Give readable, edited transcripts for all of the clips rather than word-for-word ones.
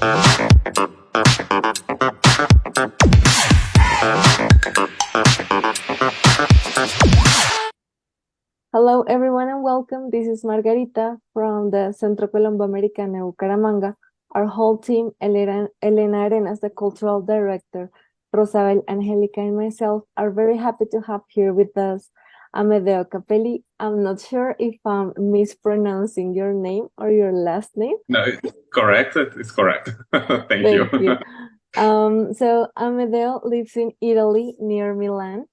Hello, everyone, and welcome. This is Margarita from the Centro Colombo Americana Bucaramanga. Our whole team, Elena Arenas, the cultural director, Rosabel, Angelica, and myself, are very happy to have here with us Amedeo Capelli. I'm not sure if I'm mispronouncing your name or your last name. No, it's correct. It's correct. Thank you. Thank you. So Amedeo lives in Italy near Milan.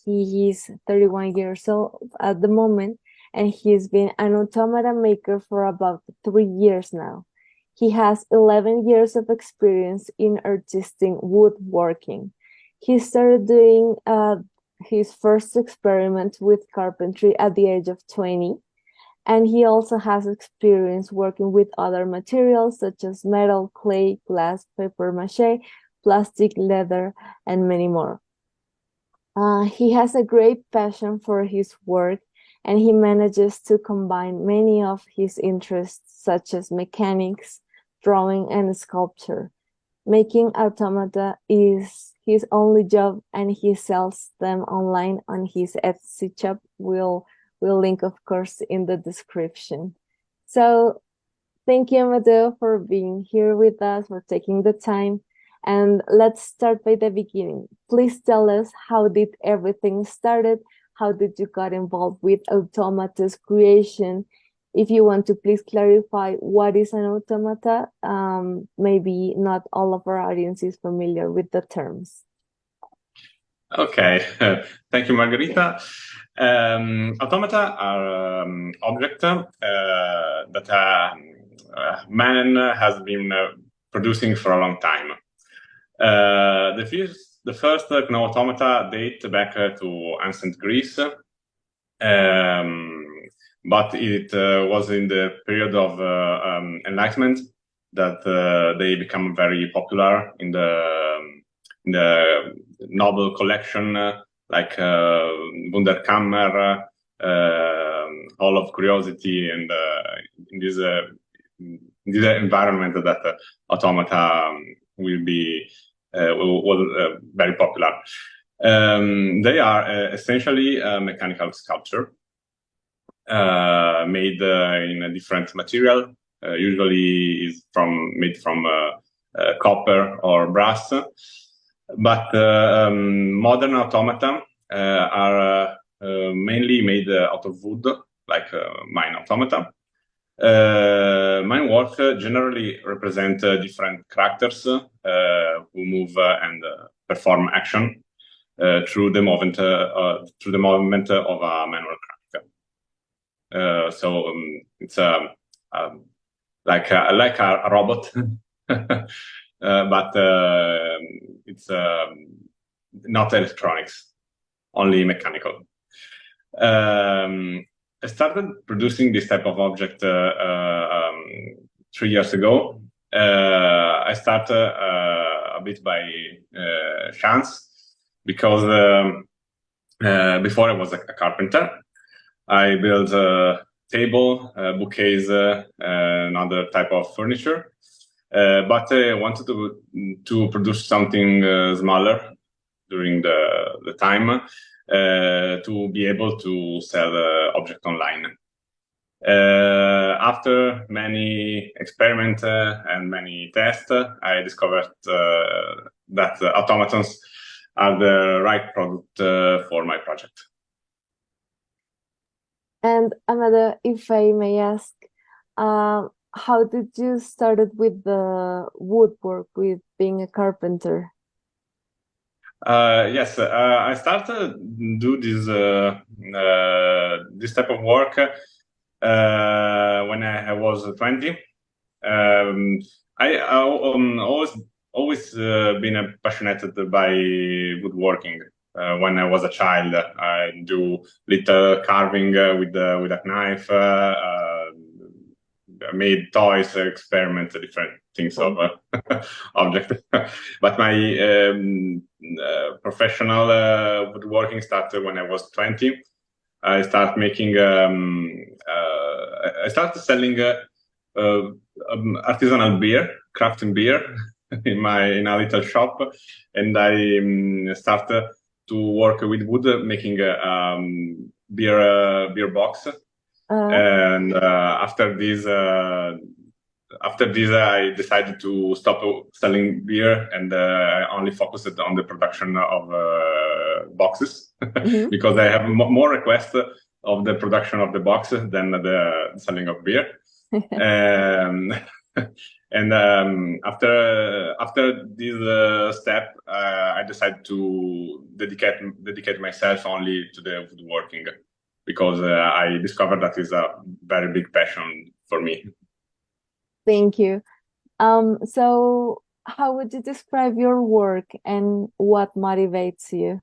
He is 31 years old at the moment, and he's been an automata maker for about 3 years now. He has 11 years of experience in artistic woodworking. He started doing his first experiment with carpentry at the age of 20, and he also has experience working with other materials such as metal, clay, glass, paper mache, plastic, leather, and many more. He has a great passion for his work, and he manages to combine many of his interests, such as mechanics, drawing, and sculpture. Making automata is his only job, and he sells them online on his Etsy shop. We'll link, of course, in the description. So thank you, Amedeo, for being here with us, for taking the time. And let's start by the beginning. Please tell us, how did everything started? How did you got involved with automata's creation? If you want to please clarify what is an automata, maybe not all of our audience is familiar with the terms. Okay, thank you, Margarita. Automata are objects that man has been producing for a long time. The first automata date back to ancient Greece, but it was in the period of Enlightenment that they become very popular in the novel collection, like Wunderkammer, Hall of Curiosity, and in this environment that automata will be very popular. They are essentially a mechanical sculpture made in a different material. Usually is made from copper or brass. But modern automata are mainly made out of wood, like mine automata. Mine work generally represent different characters who move and perform action through the movement of a manual character. So it's like a robot, but it's not electronics, only mechanical. I started producing this type of object 3 years ago. I started a bit by chance, because before I was a carpenter. I built a table, bookcase, and other type of furniture. But I wanted to produce something smaller during the time, to be able to sell object online. After many experiments and many tests, I discovered that automatons are the right product for my project. And Amada, if I may ask, how did you started with the woodwork, with being a carpenter? Yes, I started do this type of work when I was 20. I always been passionate by woodworking. When I was a child, I do little carving with a knife. I made toys, experiment, different things of object. But my professional woodworking started when I was 20. I started making. I started selling artisanal beer, crafting beer in a little shop, and I started to work with wood, making a beer box. Uh, And after this, I decided to stop selling beer and I only focused on the production of boxes mhm. because I have more requests of the production of the boxes than the selling of beer. Um, and after this step, I decided to dedicate myself only to the woodworking because I discovered that is a very big passion for me. Thank you. So how would you describe your work and what motivates you?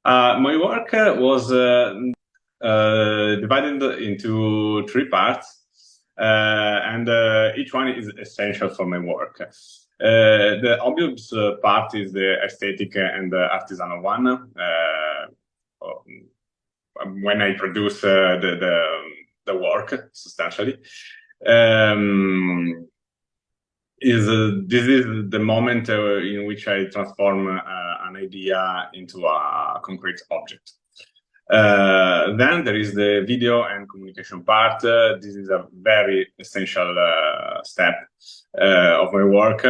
My work was divided into three parts, and each one is essential for my work. The obvious part is the aesthetic and the artisanal one. When I produce the work, substantially. This is the moment in which I transform an idea into a concrete object. Then there is the video and communication part. This is a very essential step of my work,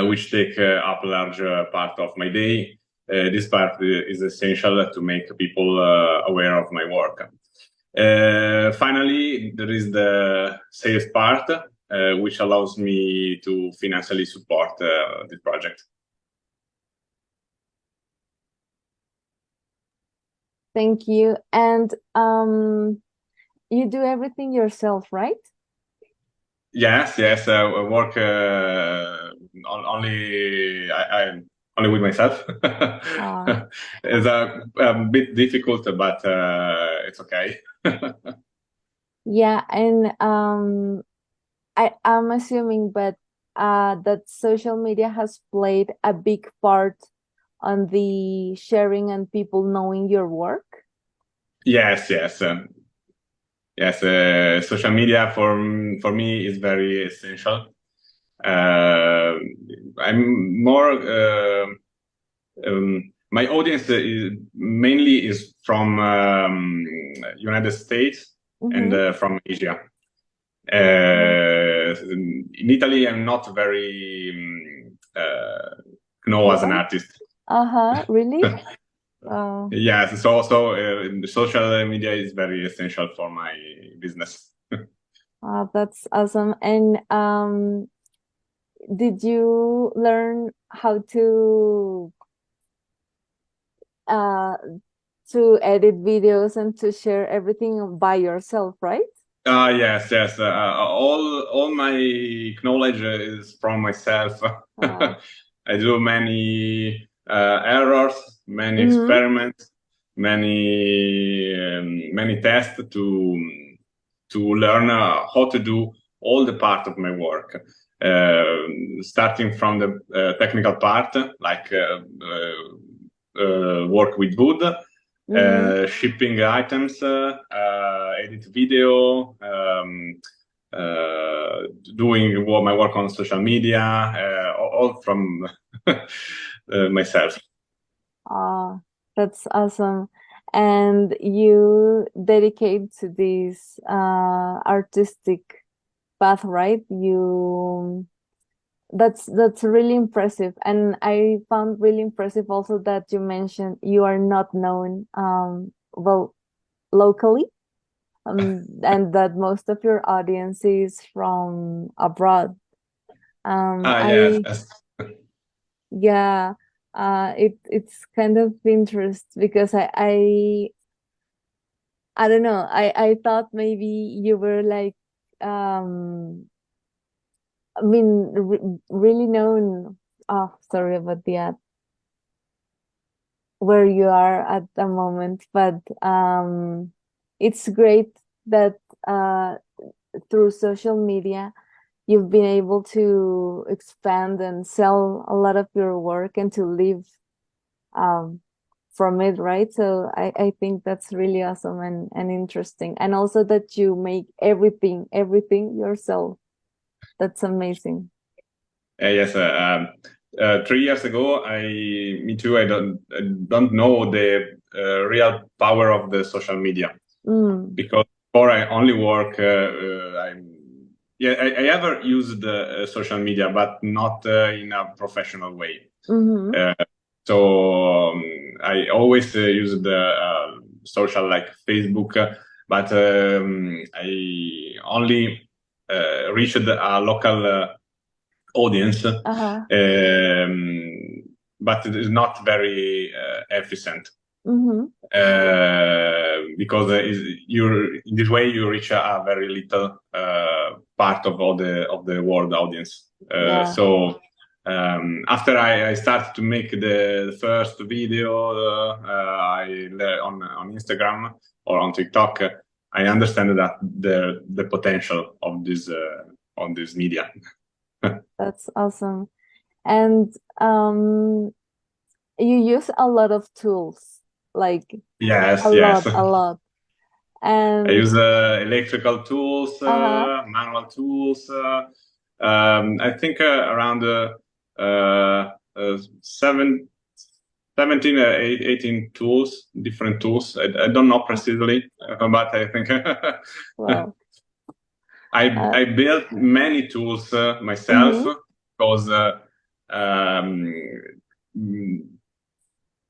which take up a large part of my day. This part is essential to make people aware of my work. Finally, there is the sales part, which allows me to financially support the project. Thank you. And you do everything yourself, right? Yes, yes. I work only with myself. Uh, It's a bit difficult, but it's okay. yeah, and I'm assuming, but that social media has played a big part on the sharing and people knowing your work. Yes, yes, yes. Social media for me is very essential. I'm more. My audience is mainly is from United States and Mm-hmm. from Asia. Uh, In Italy, I'm not very known as an well, artist. really? Uh, Yes, so the social media is very essential for my business. that's awesome. And did you learn how uh to edit videos and to share everything by yourself, right? Yes, yes. All my knowledge is from myself. Uh, I do many errors, many mm-hmm. experiments, many tests to learn how to do all the part of my work. Starting from the technical part, like work with wood, Mm-hmm. shipping items, edit video, doing my work on social media, all from myself. Uh, that's awesome. And you dedicate to this artistic path, right? You that's really impressive. And I found really impressive also that you mentioned you are not known well locally, and that most of your audience is from abroad. Yes, I yes. Yeah, it's kind of interest because I don't know. I thought maybe you were like um I mean really known. Oh, sorry about the ad where you are at the moment, but it's great that through social media you've been able to expand and sell a lot of your work and to live um from it, right? So I think that's really awesome and interesting. And also that you make everything yourself. That's amazing. Yes, 3 years ago, me too. I don't know the real power of the social media Mm, because before I only work. Yeah, I ever used social media, but not in a professional way. mm-hmm, Uh, so I always use the social like Facebook, but I only reached a local audience, uh-huh, but it is not very efficient mm-hmm, because in this way you reach a very little part of all the world audience. yeah, After I started to make the first video on Instagram or on TikTok, I understand that the potential of this on this media. that's awesome. And you use a lot of tools, like Yes, yes. a lot. I And use electrical tools, uh-huh, manual tools. I think around seven, 17, 18 tools, different tools. I don't know precisely, but I think well, I built many tools myself mm-hmm, because um, mm,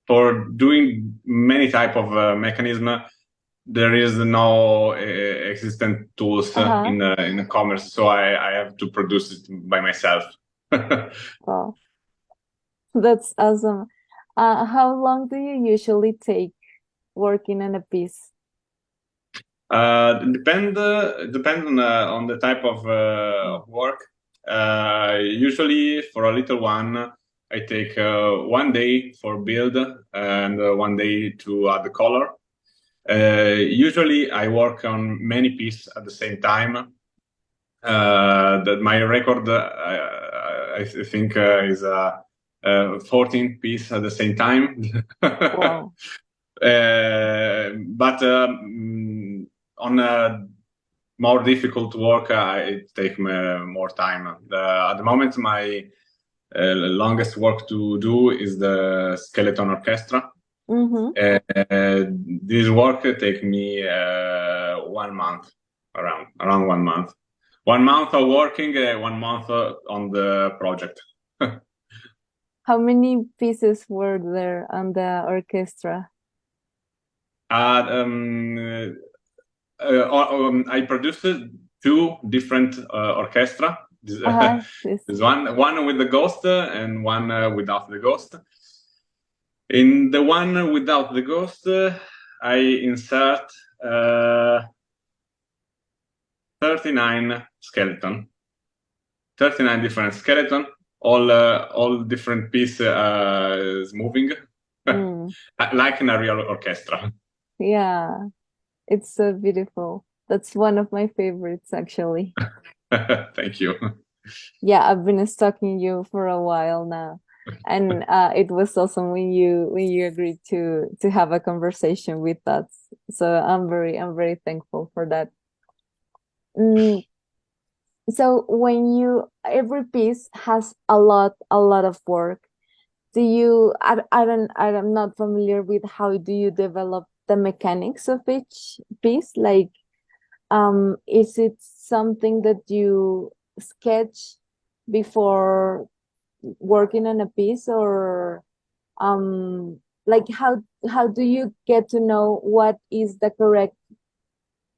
for doing many type of mechanism, there is no existent tools uh-huh, in commerce, so I have to produce it by myself. well, that's awesome. How long do you usually take working on a piece? Depend on the type of work. Usually, for a little one, I take 1 day for build and 1 day to add the color. Usually, I work on many pieces at the same time. That my record, I think, is 14 pieces at the same time. Wow. But on more difficult work, it take me more time. At the moment, my longest work to do is the skeleton orchestra. Mm-hmm. This work take me 1 month, around 1 month. 1 month of working, 1 month on the project. How many pieces were there on the orchestra? I produced two different orchestra. This, Uh-huh. This. this one with the ghost and one without the ghost. In the one without the ghost, I insert 39 skeleton, 39 different skeleton, all different piece is moving, Mm. like in a real orchestra. Yeah, it's so beautiful. That's one of my favorites, actually. Thank you. Yeah, I've been stalking you for a while now, and it was awesome when you agreed to have a conversation with us. So I'm very thankful for that. Mm, so when you every piece has a lot of work. Do you I'm not familiar with how do you develop the mechanics of each piece? Like, is it something that you sketch before working on a piece, or like how do you get to know what is the correct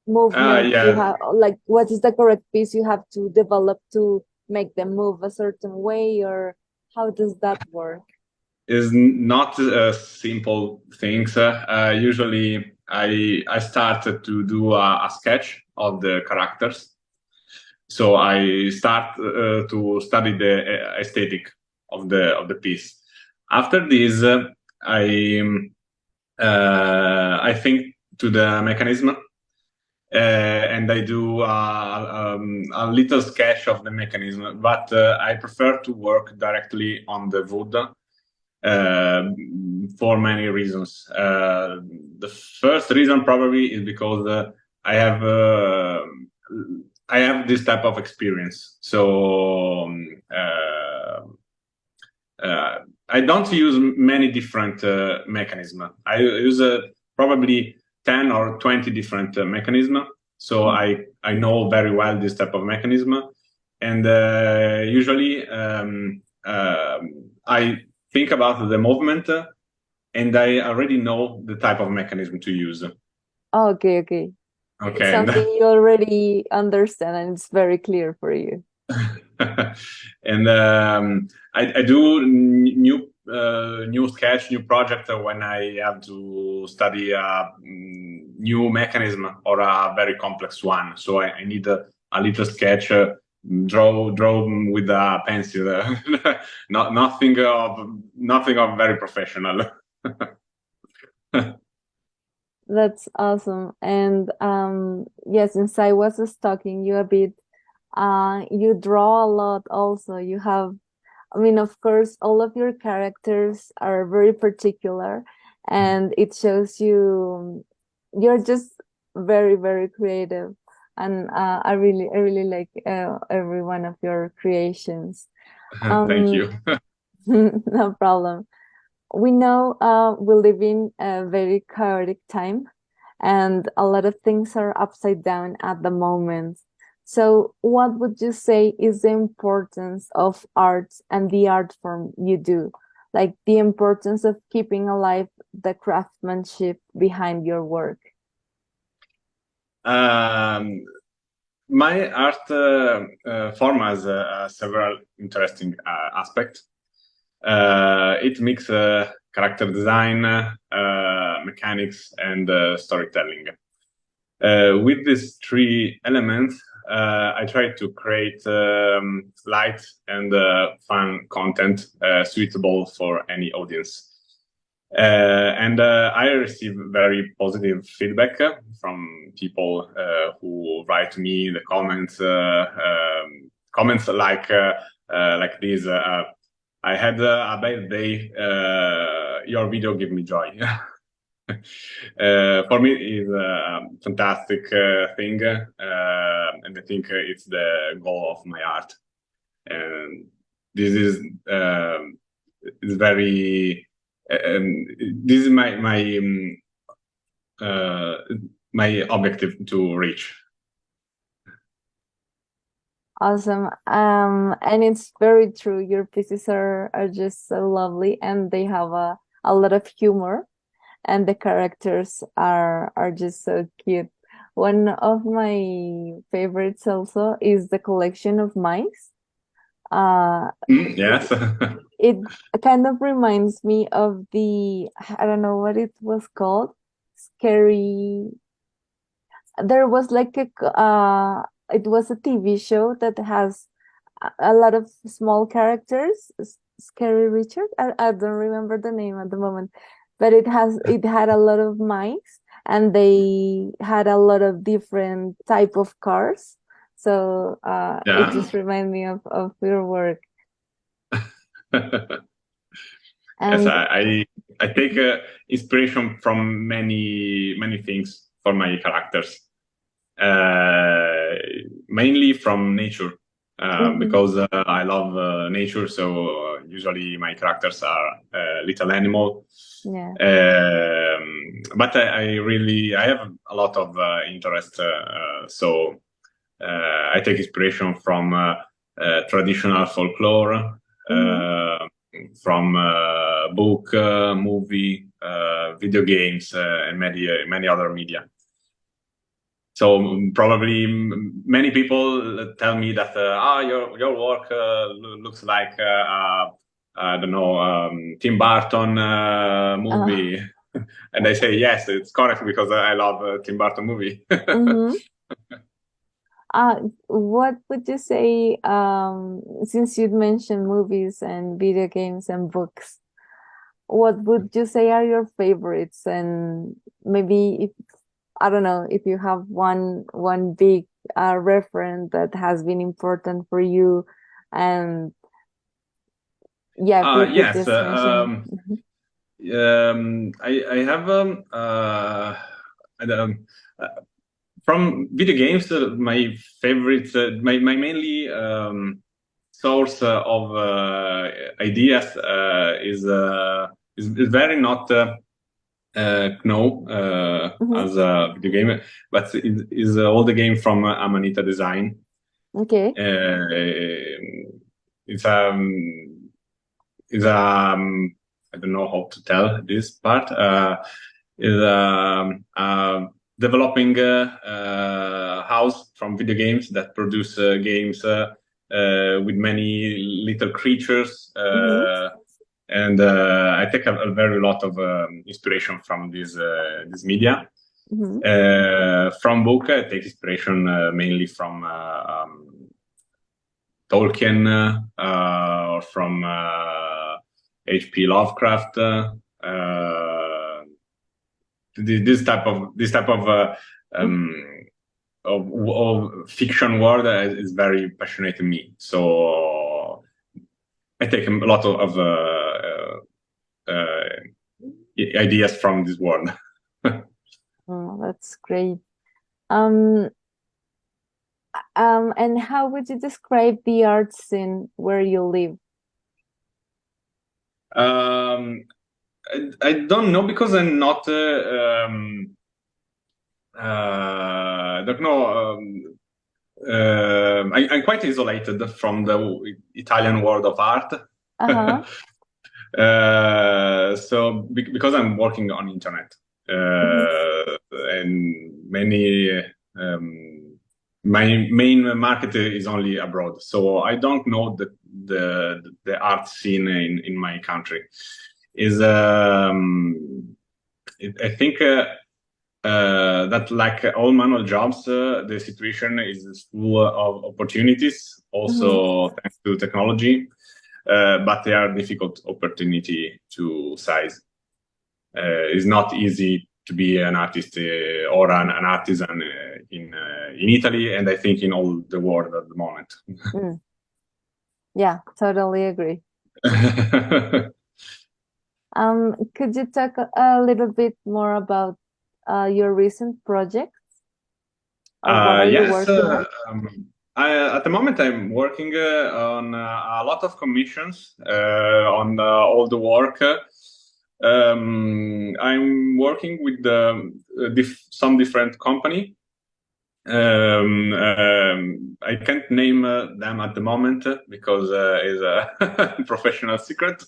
movement you Yeah, have, like what is the correct piece you have to develop to make them move a certain way, or how does that work? is not simple things. Usually, I started to do a sketch of the characters. So I start to study the aesthetic of the piece. After this, I I think to the mechanism, and I do a little sketch of the mechanism. But I prefer to work directly on the wood for many reasons. The first reason probably is because I have I have this type of experience. So uh, I don't use many different mechanisms. I use probably 10 or 20 different mechanisms. So I know very well this type of mechanism. And usually I think about the movement and I already know the type of mechanism to use. Oh, okay, okay. It's Okay. And something you already understand and it's very clear for you. and I do new sketch, new project when I have to study a new mechanism or a very complex one. So I need a little sketch, draw with a pencil, nothing of very professional. That's awesome. And yes, since I was stalking you a bit, you draw a lot also. You have, I mean, of course, all of your characters are very particular, and it shows you're just very, very creative. And I really like every one of your creations. Thank Um, you. no problem. We know we live in a very chaotic time, and a lot of things are upside down at the moment. So, what would you say is the importance of art and the art form you do? Like the importance of keeping alive the craftsmanship behind your work? Um, my art form has several interesting aspects. It mixes character design, mechanics, and storytelling. With these three elements, I try to create light and fun content suitable for any audience. And I receive very positive feedback from people who write to me the comments, comments like this. I had a bad day. Your video gave me joy. For me, it's a fantastic thing, and I think it's the goal of my art. And this is very. This is uh, my objective to reach. Awesome. And it's very true. Your pieces are just so lovely, and they have a lot of humor, and the characters are just so cute. One of my favorites also is the collection of mice. Uh, Yes. it kind of reminds me of I don't know what it was called, Scary. There was like it was a TV show that has a lot of small characters. Scary Richard. I don't remember the name at the moment, but it had a lot of mice, and they had a lot of different type of cars. So it Yeah. just reminded me of your work. Yes, And I take inspiration from many things for my characters, mainly from nature, mhm, because I love nature. So usually my characters are little animal. yeah. But I have a lot of interest. So I take inspiration from traditional folklore, Hmm. from book, movie, video games, and many other media. So probably many people tell me that your work looks like I don't know, Tim Burton movie, and I say yes, it's correct because I love Tim Burton movie. Hmm. What would you say, since you'd mentioned movies and video games and books, what would you say are your favorites? And maybe if, I don't know, if you have one big reference that has been important for you, and yeah, if you could Yes, just mention. Mhm. I have I don't- From video games, my favorite, my mainly source of ideas is very not GNOME Mm-hmm. as a video game, but it is all the game from Amanita Design. Okay. It's I don't know how to tell this part. Is developing house from video games that produce games with many little creatures. Mm-hmm. And I take a very lot of inspiration from this media. Mm-hmm. From book, I take inspiration mainly from Tolkien or from H.P. Lovecraft. This type of fiction world is very passionate to me. So I take a lot of ideas from this world. Oh, that's great. And how would you describe the art scene where you live? um, I don't know because I'm not. I don't know. I'm quite isolated from the Italian world of art. Uh-huh. So because I'm working on internet Mm-hmm. and many my main market is only abroad, so I don't know the art scene in my country. Is I think that like all manual jobs, the situation is full of opportunities, Mm-hmm. also thanks to technology, but they are difficult opportunity to size. It's not easy to be an artist or an artisan in Italy, and I think in all the world at the moment. Mm. Yeah, totally agree. Could you talk a little bit more about your recent projects or what are you Yes, working on? at the moment I'm working on a lot of commissions on all the work. I'm working with some different company. I can't name them at the moment because it's a professional secret,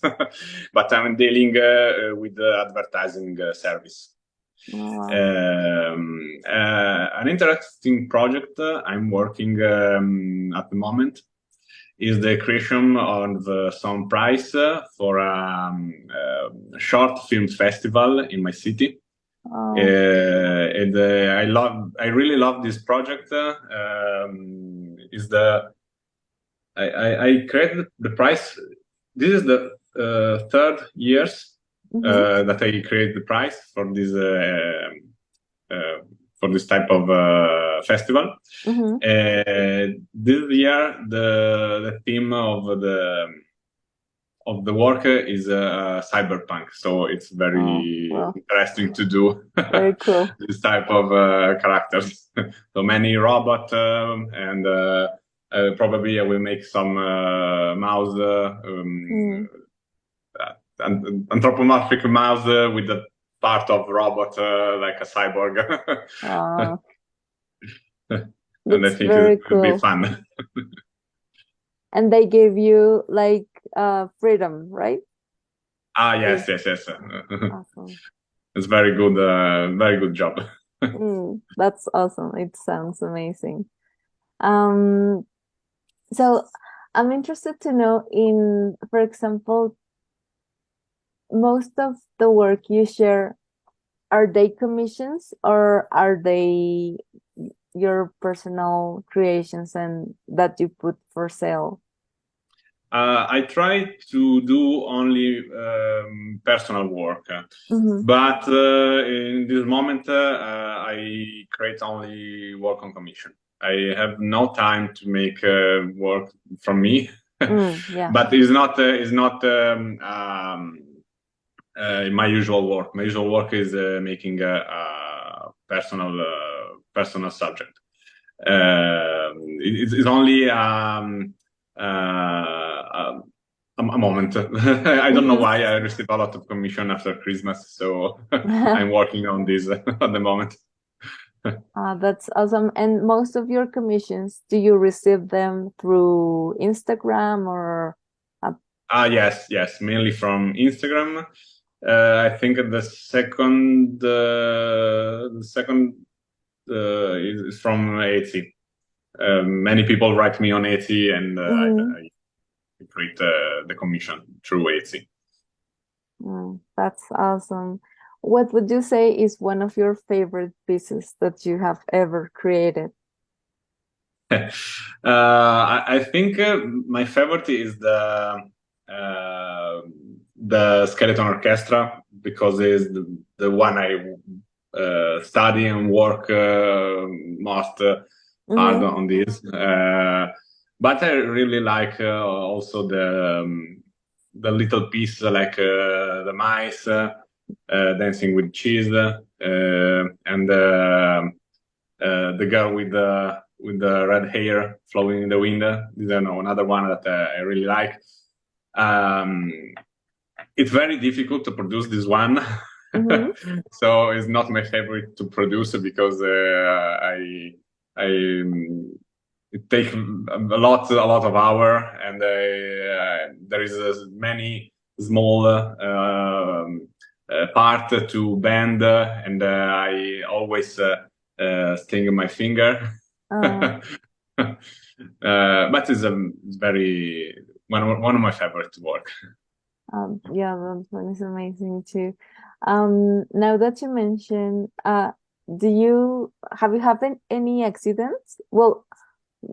but I'm dealing with the advertising service. Oh, wow. An interesting project I'm working at the moment is the creation of some prize for a short film festival in my city. Oh, And I really love this project. Is the I created the prize. This is the third years mm-hmm. that I create the prize uh, for this type of festival. Mm-hmm. This year, the theme of the work is cyberpunk, so it's Oh, very well, interesting to do very cool. this type of characters. So many robot and probably I will make some mouse Mm. anthropomorphic mouse with the part of robot like a cyborg. Oh, And I that's think it very will be cool. fun. And they gave you like freedom, right? Ah, They yes, yes, yes. awesome. It's very good job. That's awesome. It sounds amazing. Um, so I'm interested to know in, for example, most of the work you share, are they commissions or are they your personal creations and that you put for sale? I try to do only personal work, Mm-hmm. but in this moment, I create only work on commission. I have no time to make work from me, Yeah. but it's not my usual work. My usual work is making personal. personal subject. It's only a moment. I don't know Mhm. why I received a lot of commission after Christmas, so I'm working on this at the moment. That's awesome. And most of your commissions, do you receive them through Instagram or uh, Yes, mainly from Instagram. I think the second is from Etsy. Many people write me on Etsy, and mhm. I create the commission through Etsy. That's awesome. What would you say is one of your favorite pieces that you have ever created? I think my favorite is the skeleton orchestra because it's the one I study and work most hard Mm-hmm. on this. But I really like also the little piece like the mice dancing with cheese and the girl with the red hair flowing in the wind. This is another one that I really like. Um, it's very difficult to produce this one, Mm-hmm. so it's not my favorite to produce because I it takes a lot of hour, and there is many small part to bend, and I always sting my finger. Uh, But it's very one of my favorite work. yeah, that one is amazing too. Now that you mentioned, have you happened any accidents? Well,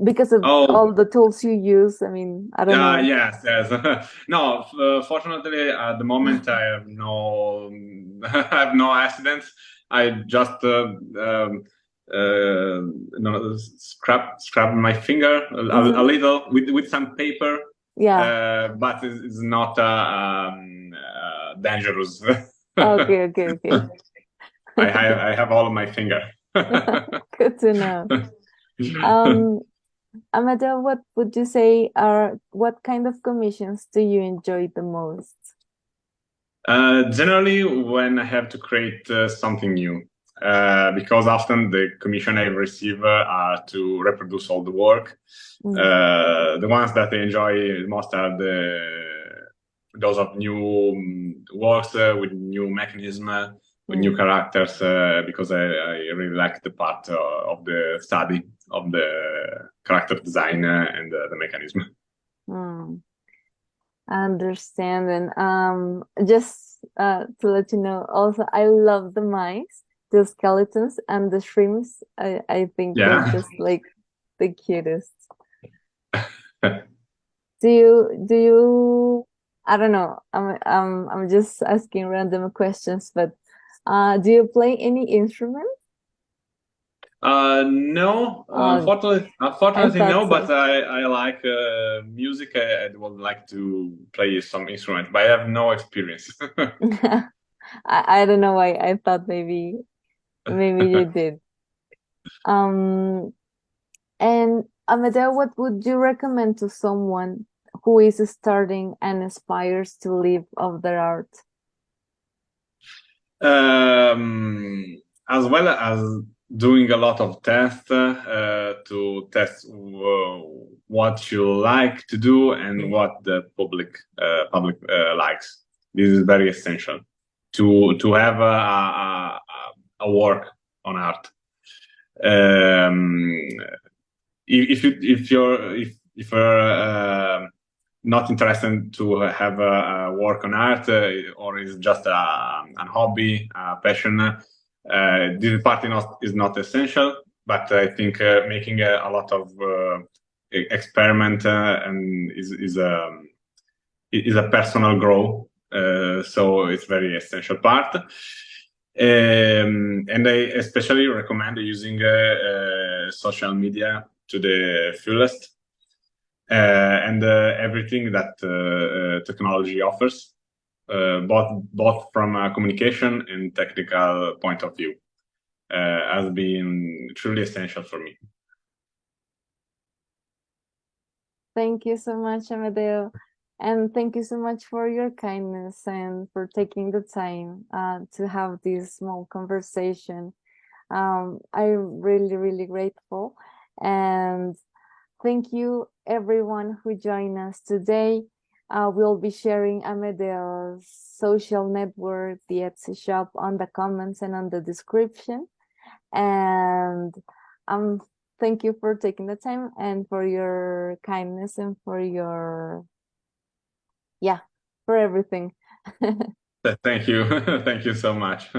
because of Oh, all the tools you use, I mean, I don't know. yes. No, fortunately, at the moment, I have no, I have no accidents. I just scrap my finger a Mm-hmm. little with some paper, Yeah. but it's not dangerous. Okay, okay, okay. I have all of my finger. Good to know. Um, Amada, what would you say are what kind of commissions do you enjoy the most? Generally, when I have to create something new, because often the commission I receive are to reproduce all the work. Mm, The ones that I enjoy most are those of new works with new mechanism, with new mm, characters, because I really like the part of the study of the character design and the mechanism. mm. I understand. And just to let you know, also I love the mice, the skeletons, and the shrimps. I think they're Yeah. just like the cutest. Do you I don't know. I'm just asking random questions, but do you play any instrument? No, Uh, I unfortunately, thought no. But so. I like music. I would like to play some instrument, but I have no experience. I don't know why I thought maybe you did. Um, and Amedeo, what would you recommend to someone who is starting and aspires to live of their art? um, as well as doing a lot of tests to test what you like to do and what the public likes. This is very essential to have a work on art. Um, if you're not interested to have a work on art or is just a hobby, a passion, this part is not essential. But I think making a lot of experiment and is a personal growth. So it's very essential part. And I especially recommend using social media to the fullest and everything that technology offers, both from a communication and technical point of view. has been truly essential for me. Thank you so much, Amedeo. And thank you so much for your kindness and for taking the time to have this small conversation. I'm really, really grateful. And thank you, everyone who joined us today. We'll be sharing Amedeo's social network, the Etsy shop, on the comments and on the description. And um, thank you for taking the time and for your kindness and for your, yeah, for everything. Thank you. Thank you so much.